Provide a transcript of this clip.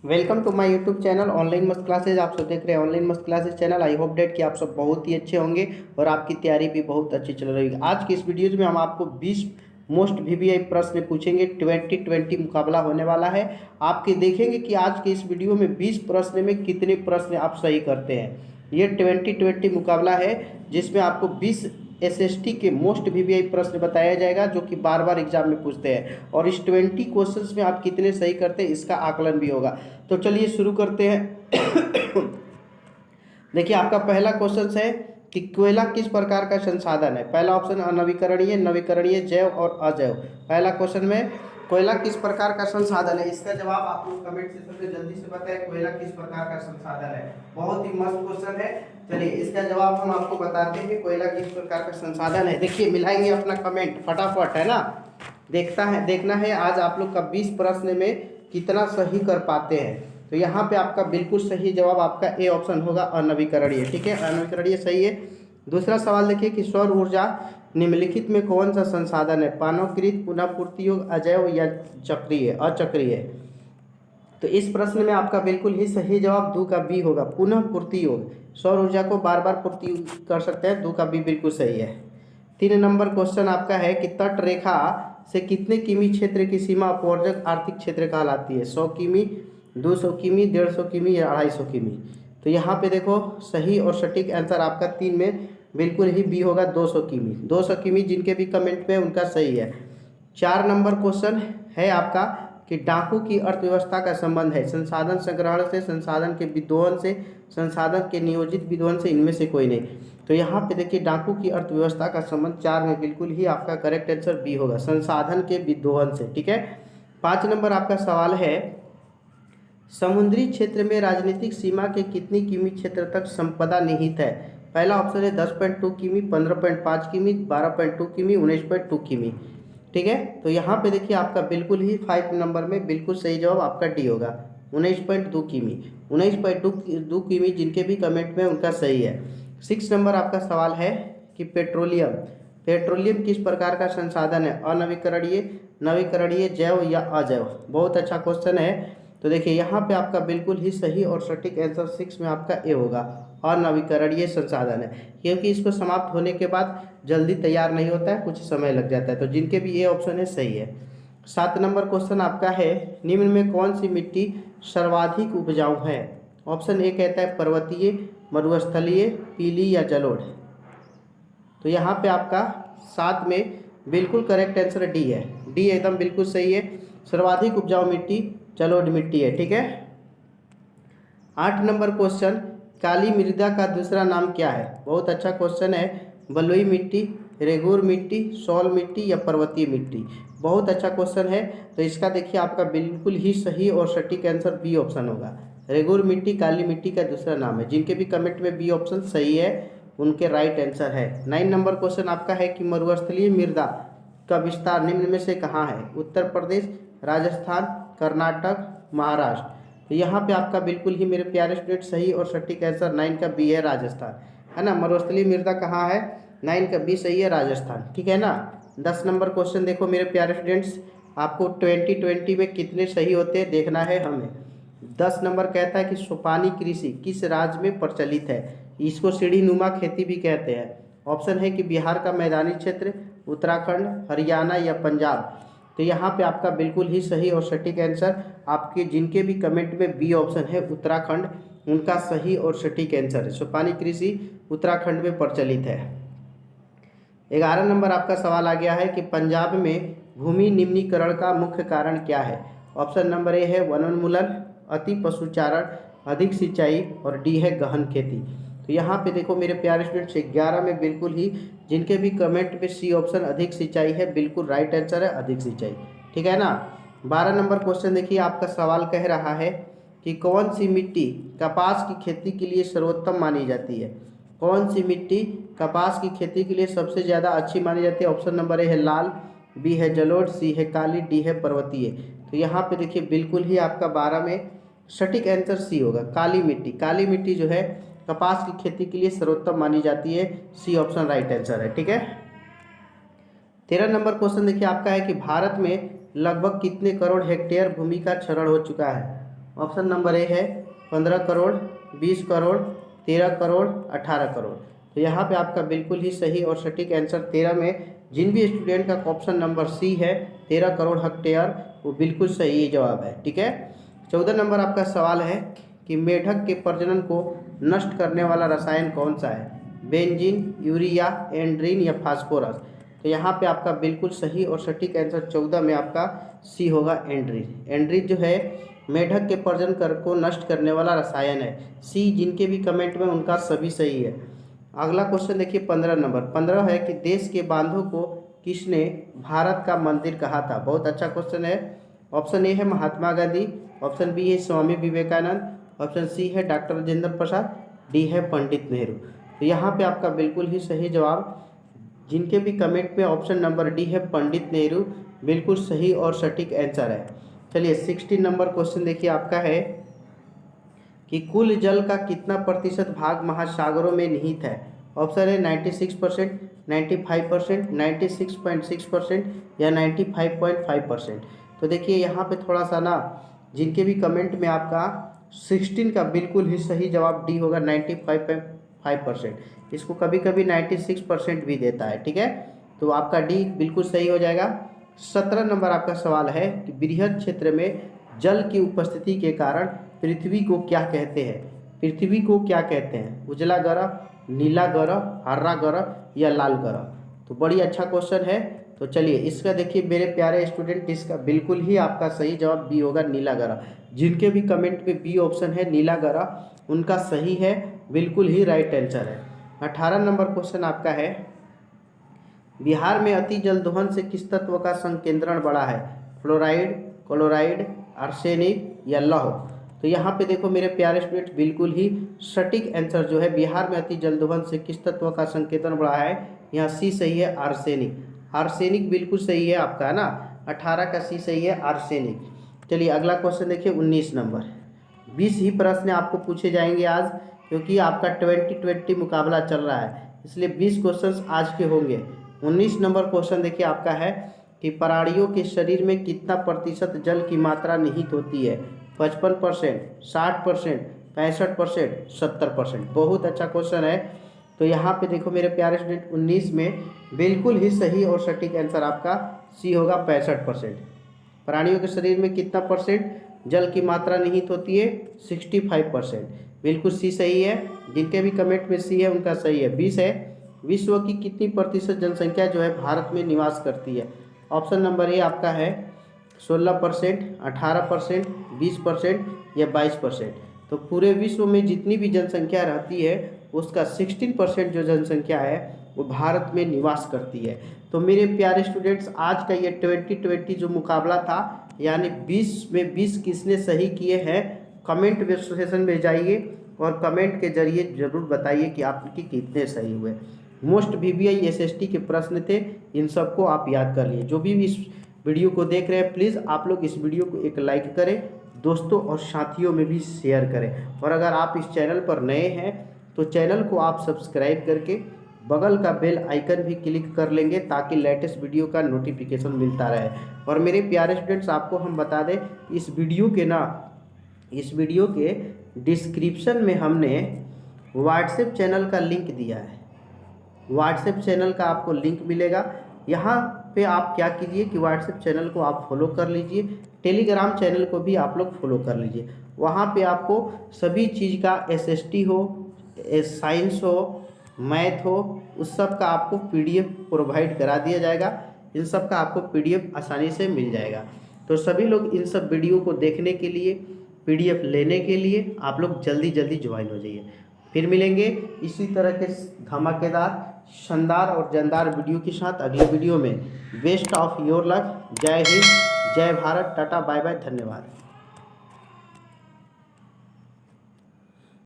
Welcome to my YouTube channel online मस्त classes. आप सब देख रहे हैं ऑनलाइन मस्त classes channel. I hope that कि आप सब बहुत ही अच्छे होंगे और आपकी तैयारी भी बहुत अच्छी चल रही है। आज की इस वीडियोज में हम आपको 20 मोस्ट वीवीआई प्रश्न पूछेंगे। 2020 मुकाबला होने वाला है। आपके देखेंगे कि आज के इस वीडियो में 20 प्रश्न में कितने प्रश्न आप सही करते हैं। ये 2020 मुकाबला है जिसमें आपको 20 एसएसटी के मोस्ट वीवीआई प्रश्न बताया जाएगा जो कि बार बार एग्जाम में पूछते हैं, और इस 20 क्वेश्चंस में आप कितने सही करते हैं इसका आकलन भी होगा। तो चलिए शुरू करते हैं। देखिए, आपका पहला क्वेश्चन है कि कोयला किस प्रकार का संसाधन है। पहला ऑप्शन अनवीकरणीय, नवीकरणीय, जैव और अजैव। पहला क्वेश्चन में कोयला किस प्रकार का संसाधन है, इसका जवाब आप लोग कमेंट सेक्शन में जल्दी से बताएं। कोयला किस प्रकार का संसाधन है, बहुत ही मस्त क्वेश्चन है। चलिए इसका जवाब हम आपको बताते हैं कि कोयला किस प्रकार का संसाधन है। देखिए मिलाएंगे अपना कमेंट फटाफट, है ना। देखना है आज आप लोग का 20 प्रश्न में कितना सही कर पाते हैं। तो यहाँ पे आपका बिल्कुल सही जवाब आपका ए ऑप्शन होगा, अनवीकरणीय। ठीक है, अनवीकरणीय सही है। दूसरा सवाल देखिए कि सौर ऊर्जा निम्नलिखित में कौन सा संसाधन है। पानवकृत, पुनः पूर्ति योग्य, अजैव या चक्रीय, अचक्रीय। तो इस प्रश्न में आपका बिल्कुल ही सही जवाब 2 का बी होगा, पुनः पूर्ति योग्य। सौर ऊर्जा को बार बार पूर्ति कर सकते हैं। 2 का बी बिल्कुल सही है। 3 नंबर क्वेश्चन आपका है कि तट रेखा से कितने किमी क्षेत्र की सीमा अपवर्जक आर्थिक क्षेत्र कहलाती है। 100 किमी, 200 किमी, 150 किमी या 250 किमी। तो यहाँ पे देखो सही और सटीक आंसर आपका 3 में बिल्कुल ही बी होगा, 200 किमी। 200 किमी जिनके भी कमेंट में उनका सही है। 4 नंबर क्वेश्चन है आपका कि डाकू की अर्थव्यवस्था का संबंध है संसाधन संग्रहण से, संसाधन के विद्वहन से, संसाधन के नियोजित विद्वहन से, इनमें से कोई नहीं। तो यहाँ पे देखिए डाकू की अर्थव्यवस्था का संबंध 4 में बिल्कुल ही आपका करेक्ट आंसर बी होगा, संसाधन के विद्वहन से। ठीक है। 5 नंबर आपका सवाल है समुद्री क्षेत्र में राजनीतिक सीमा के कितनी किमी क्षेत्र तक संपदा निहित है। पहला ऑप्शन है 10.2 किमी, 15.5 किमी, 12.2 किमी, 19.2 किमी। ठीक है। तो यहाँ पे देखिए आपका बिल्कुल ही 5 नंबर में बिल्कुल सही जवाब आपका डी होगा, 19.2 किमी। 19.2 किमी जिनके भी कमेंट में उनका सही है। 6 नंबर आपका सवाल है कि पेट्रोलियम किस प्रकार का संसाधन है। अनवीकरणीय, नवीकरणीय, जैव या अजैव। बहुत अच्छा क्वेश्चन है। तो देखिए यहाँ पे आपका बिल्कुल ही सही और सटीक आंसर 6 में आपका ए होगा, अनवीकरणीय संसाधन है, क्योंकि इसको समाप्त होने के बाद जल्दी तैयार नहीं होता है, कुछ समय लग जाता है। तो जिनके भी ए ऑप्शन है सही है। 7 नंबर क्वेश्चन आपका है निम्न में कौन सी मिट्टी सर्वाधिक उपजाऊ है। ऑप्शन ए कहता है पर्वतीय, मरुस्थलीय, पीली या जलोढ़। तो यहाँ पे आपका 7 में बिल्कुल करेक्ट आंसर डी है। डी एकदम बिल्कुल सही है, सर्वाधिक उपजाऊ मिट्टी जलोढ़ मिट्टी है। ठीक है। 8 नंबर क्वेश्चन काली मृदा का दूसरा नाम क्या है। बहुत अच्छा क्वेश्चन है। बलुई मिट्टी, रेगूर मिट्टी, सौल मिट्टी या पर्वतीय मिट्टी। बहुत अच्छा क्वेश्चन है। तो इसका देखिए आपका बिल्कुल ही सही और सटीक आंसर बी ऑप्शन होगा, रेगूर मिट्टी काली मिट्टी का दूसरा नाम है। जिनके भी कमेंट में बी ऑप्शन सही है उनके राइट आंसर है। 9 नंबर क्वेश्चन आपका है कि मरुस्थलीय मृदा का विस्तार निम्न में से कहाँ है। उत्तर प्रदेश, राजस्थान, कर्नाटक, महाराष्ट्र। तो यहाँ पे आपका बिल्कुल ही मेरे प्यारे स्टूडेंट सही और सटीक आंसर 9 का बी है, राजस्थान, है ना। मरुस्थलीय मृदा कहाँ है, 9 का बी सही है, राजस्थान। ठीक है ना। 10 नंबर क्वेश्चन देखो मेरे प्यारे स्टूडेंट्स, आपको 2020 में कितने सही होते हैं देखना है हमें। 10 नंबर कहता है कि सोपानी कृषि किस राज्य में प्रचलित है। इसको सीढ़ी नुमा खेती भी कहते हैं। ऑप्शन है कि बिहार का मैदानी क्षेत्र, उत्तराखंड, हरियाणा या पंजाब। तो यहाँ पे आपका बिल्कुल ही सही और सटीक आंसर आपके जिनके भी कमेंट में बी ऑप्शन है उत्तराखंड, उनका सही और सटीक आंसर है। सोपानी कृषि उत्तराखंड में प्रचलित है। 11 नंबर आपका सवाल आ गया है कि पंजाब में भूमि निम्नीकरण का मुख्य कारण क्या है। ऑप्शन नंबर ए है वनोन्मूलन, अति पशुचारण, अधिक सिंचाई और डी है गहन खेती। तो यहाँ पे देखो मेरे प्यारे स्टूडेंट्स 11 में बिल्कुल ही जिनके भी कमेंट में सी ऑप्शन अधिक सिंचाई है बिल्कुल राइट आंसर है, अधिक सिंचाई। ठीक है ना। 12 नंबर क्वेश्चन देखिए आपका सवाल कह रहा है कि कौन सी मिट्टी कपास की खेती के लिए सर्वोत्तम मानी जाती है। कौन सी मिट्टी कपास की खेती के लिए सबसे ज़्यादा अच्छी मानी जाती है। ऑप्शन नंबर ए है लाल, बी है जलोढ़, सी है काली, डी है पर्वतीय। तो यहाँ पे देखिए बिल्कुल ही आपका 12 में सटीक आंसर सी होगा, काली मिट्टी। काली मिट्टी जो है कपास की खेती के लिए सर्वोत्तम मानी जाती है, सी ऑप्शन राइट आंसर है। ठीक है। 13 नंबर क्वेश्चन देखिए आपका है कि भारत में लगभग कितने करोड़ हेक्टेयर भूमि का क्षरण हो चुका है। ऑप्शन नंबर ए है 15 करोड़, 20 करोड़, 13 करोड़, 18 करोड़। तो यहाँ पे आपका बिल्कुल ही सही और सटीक आंसर 13 में जिन भी स्टूडेंट का ऑप्शन नंबर सी है 13 करोड़ हेक्टेयर, वो बिल्कुल सही जवाब है। ठीक है। 14 नंबर आपका सवाल है कि मेढक के प्रजनन को नष्ट करने वाला रसायन कौन सा है? बेंजीन, यूरिया, एंड्रीन या फास्फोरस? तो यहाँ पे आपका बिल्कुल सही और सटीक आंसर 14 में आपका सी होगा, एंड्रीन। एंड्रीन जो है मेढक के प्रजनन कर को नष्ट करने वाला रसायन है। सी जिनके भी कमेंट में उनका सभी सही है। अगला क्वेश्चन देखिए 15 नंबर। 15 है कि देश के बांधों को किसने भारत का मंदिर कहा था? बहुत अच्छा क्वेश्चन है। ऑप्शन ए है महात्मा गांधी, ऑप्शन बी है स्वामी विवेकानंद, ऑप्शन सी है डॉक्टर राजेंद्र प्रसाद, डी है पंडित नेहरू। तो यहाँ पे आपका बिल्कुल ही सही जवाब जिनके भी कमेंट में ऑप्शन नंबर डी है पंडित नेहरू, बिल्कुल सही और सटीक आंसर है। चलिए 16 नंबर क्वेश्चन देखिए आपका है कि कुल जल का कितना प्रतिशत भाग महासागरों में निहित है? ऑप्शन है 96%, 95%, 96.6% या 95.5%। तो देखिए यहाँ पे थोड़ा सा ना जिनके भी कमेंट में आपका 16 का बिल्कुल ही सही जवाब डी होगा, 95.5%। इसको कभी कभी 96% भी देता है। ठीक है, तो आपका डी बिल्कुल सही हो जाएगा। 17 नंबर आपका सवाल है कि बृहद क्षेत्र में जल की उपस्थिति के कारण पृथ्वी को क्या कहते हैं? पृथ्वी को क्या कहते हैं? उजला ग्रह, नीला ग्रह, हरा ग्रह या लाल ग्रह? तो बड़ी अच्छा क्वेश्चन है। तो चलिए इसका देखिए मेरे प्यारे स्टूडेंट, इसका बिल्कुल ही आपका सही जवाब बी होगा, नीला ग्रह। जिनके भी कमेंट में बी ऑप्शन है नीला ग्रह, उनका सही है, बिल्कुल ही राइट आंसर है। 18 नंबर क्वेश्चन आपका है बिहार में अति जल दोहन से किस तत्व का संकेंद्रण बढ़ा है? फ्लोराइड, क्लोराइड, आर्सेनिक या लौह? तो यहाँ पे देखो मेरे प्यारे स्टूडेंट, बिल्कुल ही सटीक आंसर जो है बिहार में अति जल दोहन से किस तत्व का संकेंद्रण बढ़ा है, यहाँ सी सही है, आर्सेनिक। आर्सेनिक बिल्कुल सही है आपका, है ना। 18 का सी सही है, आर्सेनिक। चलिए अगला क्वेश्चन देखिए 19 नंबर। 20 ही प्रश्न आपको पूछे जाएंगे आज, क्योंकि आपका 2020 मुकाबला चल रहा है, इसलिए 20 क्वेश्चन आज के होंगे। 19 नंबर क्वेश्चन देखिए आपका है कि प्राणियों के शरीर में कितना प्रतिशत जल की मात्रा निहित होती है? 55%, 60%, 65%, 70%। बहुत अच्छा क्वेश्चन है। तो यहाँ पे देखो मेरे प्यारे स्टूडेंट 19 में बिल्कुल ही सही और सटीक आंसर आपका सी होगा, 65%। प्राणियों के शरीर में कितना परसेंट जल की मात्रा निहित होती है? 65%। बिल्कुल सी सही है। जिनके भी कमेंट में सी है उनका सही है। 20 है, विश्व की कितनी प्रतिशत जनसंख्या जो है भारत में निवास करती है? ऑप्शन नंबर ए आपका है 16%, 18%, 20% या 22%। तो पूरे विश्व में जितनी भी जनसंख्या रहती है उसका 16% जो जनसंख्या है वो भारत में निवास करती है। तो मेरे प्यारे स्टूडेंट्स, आज का ये 2020 जो मुकाबला था, यानी 20 में 20 किसने सही किए हैं, कमेंट सेक्शन में जाइए और कमेंट के जरिए ज़रूर बताइए कि आपके कितने सही हुए। मोस्ट VBI SST के प्रश्न थे, इन सबको आप याद कर लिए। जो भी इस वीडियो को देख रहे हैं, प्लीज़ आप लोग इस वीडियो को एक लाइक करें, दोस्तों और साथियों में भी शेयर करें। और अगर आप इस चैनल पर नए हैं तो चैनल को आप सब्सक्राइब करके बगल का बेल आइकन भी क्लिक कर लेंगे, ताकि लेटेस्ट वीडियो का नोटिफिकेशन मिलता रहे। और मेरे प्यारे स्टूडेंट्स, आपको हम बता दें, इस वीडियो के डिस्क्रिप्शन में हमने व्हाट्सएप चैनल का लिंक दिया है। व्हाट्सएप चैनल का आपको लिंक मिलेगा। यहाँ पे आप क्या कीजिए कि व्हाट्सएप चैनल को आप फॉलो कर लीजिए, टेलीग्राम चैनल को भी आप लोग फॉलो कर लीजिए। वहाँ पे आपको सभी चीज़ का SST हो, साइंस हो, मैथ हो, उस सब का आपको PDF प्रोवाइड करा दिया जाएगा। इन सब का आपको PDF आसानी से मिल जाएगा। तो सभी लोग इन सब वीडियो को देखने के लिए, PDF लेने के लिए आप लोग जल्दी जल्दी ज्वाइन हो जाइए। फिर मिलेंगे इसी तरह के धमाकेदार, शानदार और जानदार वीडियो के साथ अगले वीडियो में। Best of your luck. जय हिंद, जय भारत, टाटा, बाय बाय, धन्यवाद।